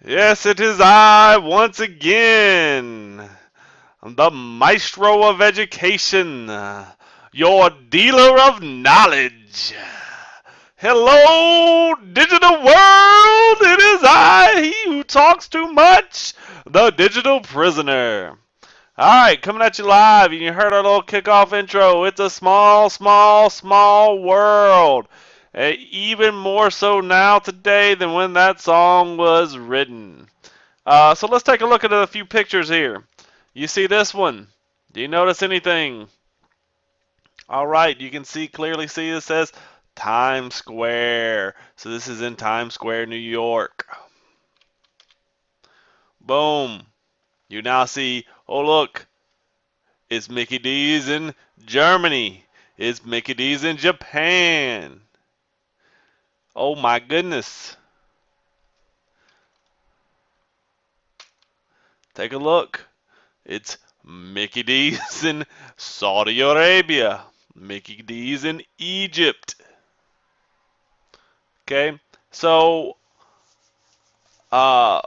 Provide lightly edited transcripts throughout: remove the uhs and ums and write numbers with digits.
Yes, it is I once again, the maestro of education, your dealer of knowledge. Hello, digital world! It is I, he who talks too much, the digital prisoner. Alright, coming at you live, and you heard our little kickoff intro. It's a small, small, small world. Even more so now today than when that song was written. So let's take a look at a few pictures here. You see this one? Do you notice anything? Alright, you can clearly see it says Times Square. So this is in Times Square, New York. Boom. You now see, oh look, it's Mickey D's in Germany. It's Mickey D's in Japan. Oh my goodness. Take a look. It's Mickey D's in Saudi Arabia. Mickey D's in Egypt. Okay, so I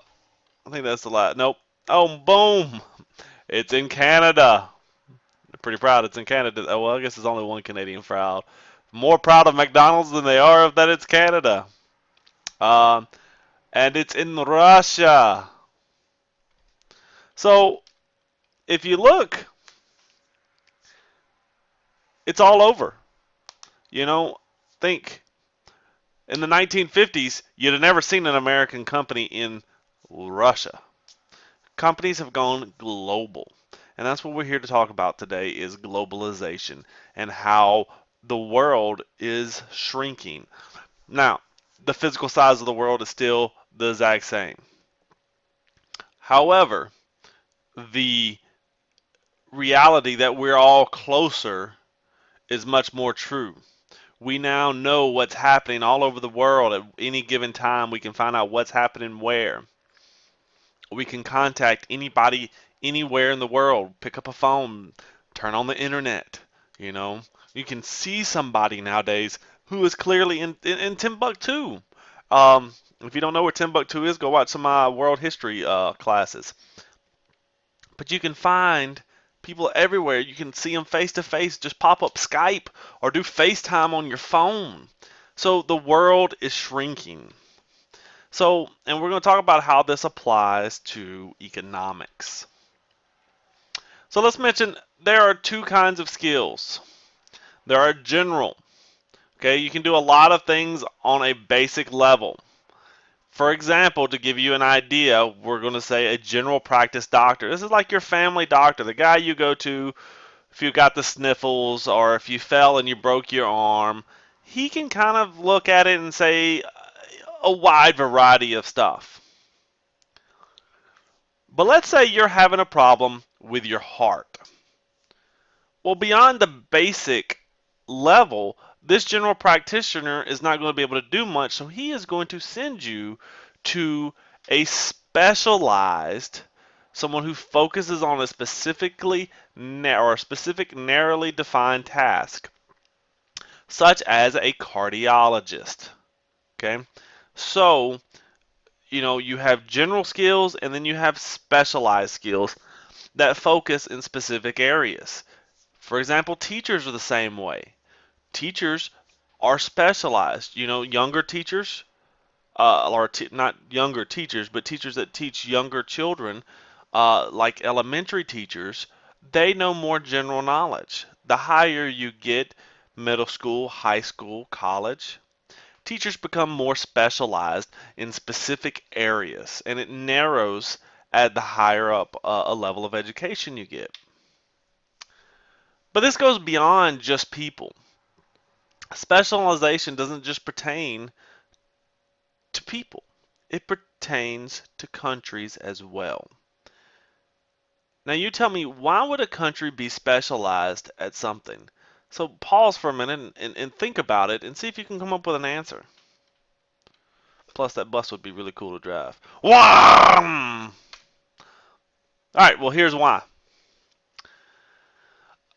think that's the last. Nope. Oh, boom! It's in Canada. I'm pretty proud it's in Canada. Oh, well, I guess there's only one Canadian proud. More proud of McDonald's than they are of that it's Canada. Um, and it's in Russia. So if you look, it's all over. You know, think in the 1950s, you'd have never seen an American company in Russia. Companies have gone global. And that's what we're here to talk about today is globalization and how the world is shrinking. Now, the physical size of the world is still the exact same. However, the reality that we're all closer is much more true. We now know what's happening all over the world at any given time. We can find out what's happening where. We can contact anybody anywhere in the world, pick up a phone, turn on the internet. You know, you can see somebody nowadays who is clearly in Timbuktu. If you don't know where Timbuktu is, go watch some world history classes. But you can find people everywhere. You can see them face to face. Just pop up Skype or do FaceTime on your phone. So the world is shrinking. So, and we're going to talk about how this applies to economics. So let's mention there are two kinds of skills. There are general. Okay, you can do a lot of things on a basic level. For example, to give you an idea, we're going to say a general practice doctor. This is like your family doctor, the guy you go to if you got the sniffles or if you fell and you broke your arm. He can kind of look at it and say a wide variety of stuff. But let's say you're having a problem with your heart. Well, beyond the basic level, this general practitioner is not going to be able to do much, so he is going to send you to a specialized, someone who focuses on a specifically or a specific narrowly defined task, such as a cardiologist. Okay, so you have general skills and then you have specialized skills that focus in specific areas. For example, teachers are the same way. Teachers are specialized. Younger teachers, or not younger teachers, but teachers that teach younger children, like elementary teachers, they know more general knowledge. The higher you get, middle school, high school, college, teachers become more specialized in specific areas, and it narrows at the higher up a level of education you get. But this goes beyond just people. Specialization doesn't just pertain to people, it pertains to countries as well. Now, you tell me, why would a country be specialized at something? So, pause for a minute and think about it and see if you can come up with an answer. Plus, that bus would be really cool to drive. Wham! Alright, well, here's why.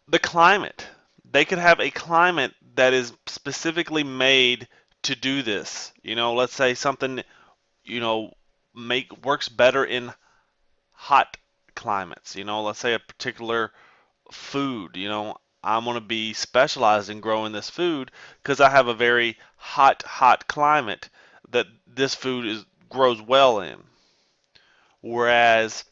The climate. They could have a climate that is specifically made to do this. Let's say something, you know, make works better in hot climates. Let's say a particular food. I'm going to be specialized in growing this food because I have a very hot climate that this food is grows well in. Whereas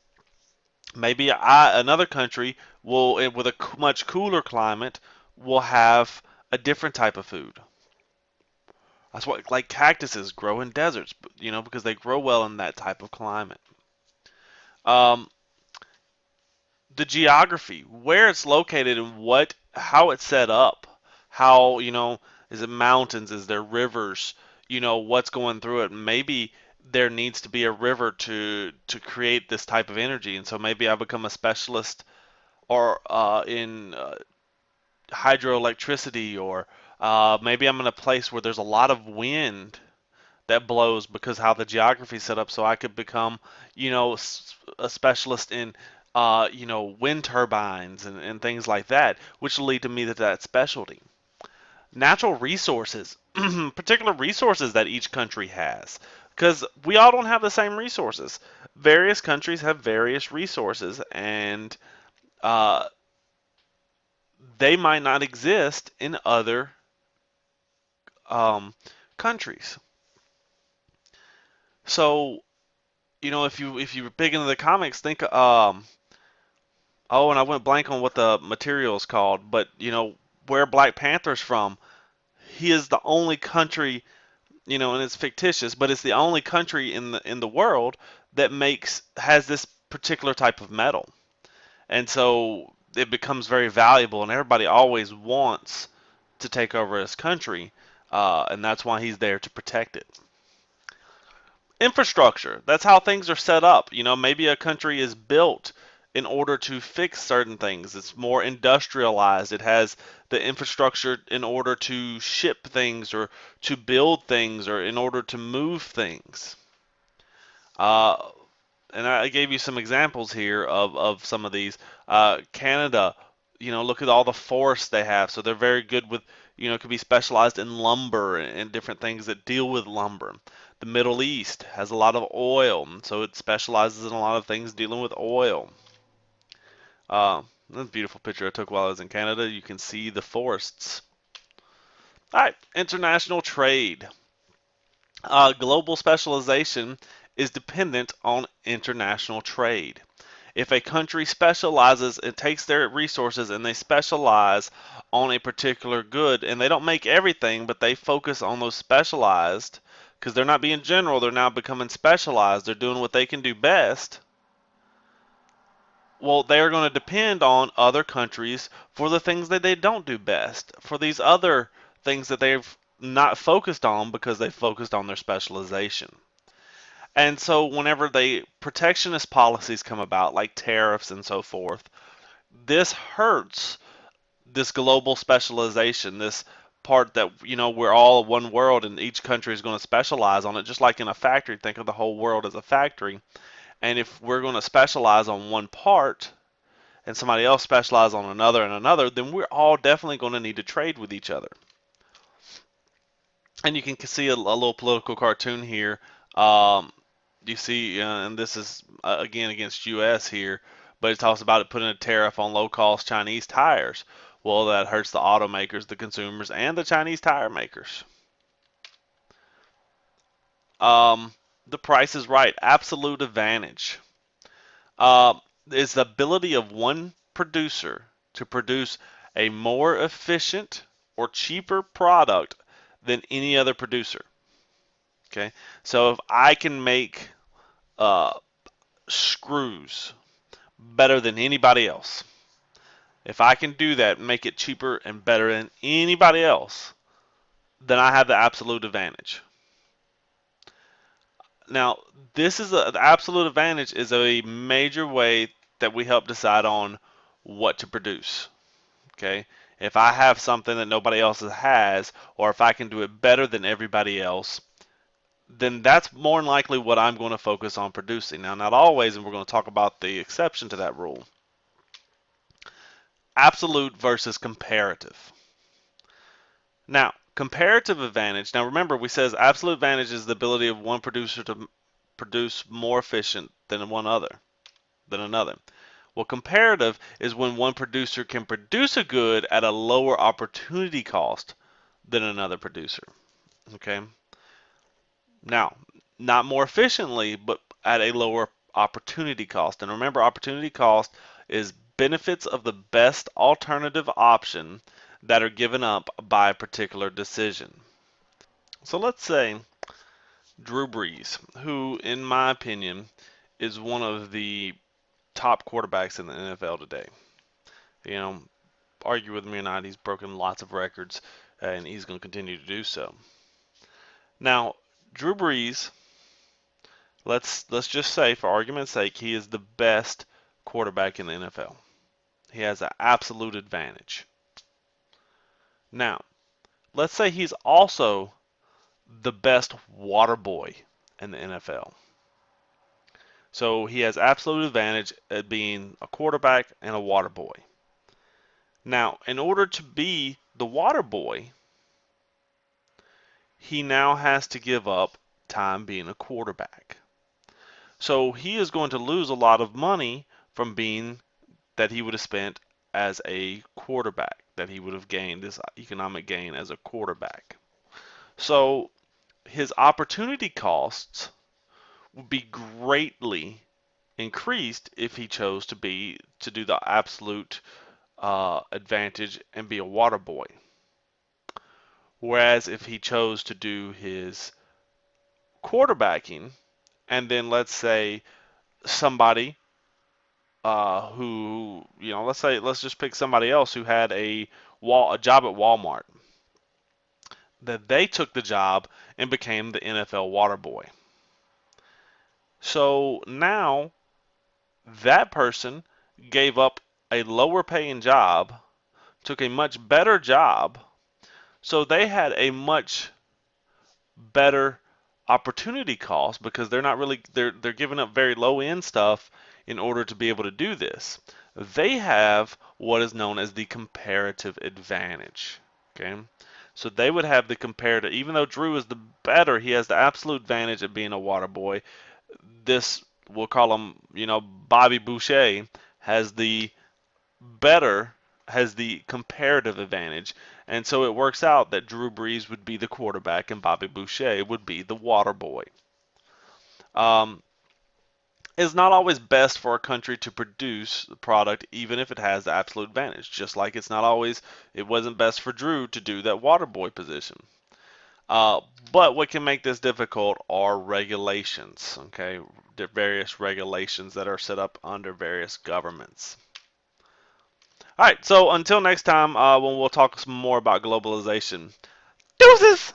maybe another country will, with a much cooler climate, will have a different type of food. That's what, like, cactuses grow in deserts, because they grow well in that type of climate. Um, the geography, where it's located and how it's set up, how, is it mountains, is there rivers, what's going through it. Maybe there needs to be a river to create this type of energy, and so maybe I become a specialist or in hydroelectricity, or maybe I'm in a place where there's a lot of wind that blows because how the geography is set up. So I could become, a specialist in, wind turbines and things like that, which will lead to me to that specialty. Natural resources, particular resources that each country has, because we all don't have the same resources. Various countries have various resources, and uh, they might not exist in other um, countries. So, if you're big into the comics, think oh, and I went blank on what the material is called, but where Black Panther's from, he is the only country, and it's fictitious, but it's the only country in the world that has this particular type of metal. And so it becomes very valuable, and everybody always wants to take over his country, and that's why he's there to protect it. Infrastructure, that's how things are set up. Maybe a country is built in order to fix certain things. It's more industrialized. It has the infrastructure in order to ship things or to build things or in order to move things. Uh, and I gave you some examples here of some of these. Canada, look at all the forests they have. So they're very good with, could be specialized in lumber and different things that deal with lumber. The Middle East has a lot of oil, so it specializes in a lot of things dealing with oil. That's a beautiful picture I took while I was in Canada. You can see the forests. All right, international trade. Global specialization is dependent on international trade. If a country specializes, it takes their resources and they specialize on a particular good, and they don't make everything, but they focus on those specialized, because they're not being general, they're now becoming specialized, they're doing what they can do best. Well, they're going to depend on other countries for the things that they don't do best, for these other things that they've not focused on because they focused on their specialization. And so whenever the protectionist policies come about, like tariffs and so forth, this hurts this global specialization, this part that, we're all one world and each country is going to specialize on it, just like in a factory. Think of the whole world as a factory. And if we're going to specialize on one part and somebody else specialize on another and another, then we're all definitely going to need to trade with each other. And you can see a little political cartoon here. Um, you see, and this is again against U.S. here, but it talks about it putting a tariff on low-cost Chinese tires. Well, that hurts the automakers, the consumers, and the Chinese tire makers. Um, the price is right. Absolute advantage uh, is the ability of one producer to produce a more efficient or cheaper product than any other producer. Okay, so if I can make uh, screws better than anybody else, if I can do that, make it cheaper and better than anybody else, then I have the absolute advantage. Now, the absolute advantage is a major way that we help decide on what to produce. Okay, if I have something that nobody else has, or if I can do it better than everybody else, then that's more than likely what I'm going to focus on producing. Now, not always, and we're going to talk about the exception to that rule. Absolute versus comparative. Now, comparative advantage. Now, remember, we says absolute advantage is the ability of one producer to produce more efficient than another. Well, comparative is when one producer can produce a good at a lower opportunity cost than another producer. Okay. Now, not more efficiently, but at a lower opportunity cost. And remember, opportunity cost is benefits of the best alternative option that are given up by a particular decision. So let's say Drew Brees, who, in my opinion, is one of the top quarterbacks in the NFL today. You know, argue with me or not, he's broken lots of records, and he's going to continue to do so. Now, Drew Brees, let's just say, for argument's sake, he is the best quarterback in the NFL. He has an absolute advantage. Now, let's say he's also the best water boy in the NFL. So he has absolute advantage at being a quarterback and a water boy. Now, in order to be the water boy, he now has to give up time being a quarterback. So he is going to lose a lot of money from being that he would have spent as a quarterback, that he would have gained this economic gain as a quarterback. So his opportunity costs would be greatly increased if he chose to do the absolute advantage and be a water boy. Whereas if he chose to do his quarterbacking, and then let's say somebody who, let's just pick somebody else who had a job at Walmart, that they took the job and became the NFL water boy. So now that person gave up a lower paying job, took a much better job, so they had a much better opportunity cost because they're giving up very low end stuff in order to be able to do this. They have what is known as the comparative advantage. Okay? So they would have the comparative, even though Drew is the better, he has the absolute advantage of being a water boy. This, we'll call him, Bobby Boucher, has the better has the comparative advantage. And so it works out that Drew Brees would be the quarterback and Bobby Boucher would be the water boy. Um, it's not always best for a country to produce the product even if it has the absolute advantage. Just like it wasn't best for Drew to do that water boy position. Uh, but what can make this difficult are regulations, okay? The various regulations that are set up under various governments. All right, so until next time, when we'll talk some more about globalization. Deuces!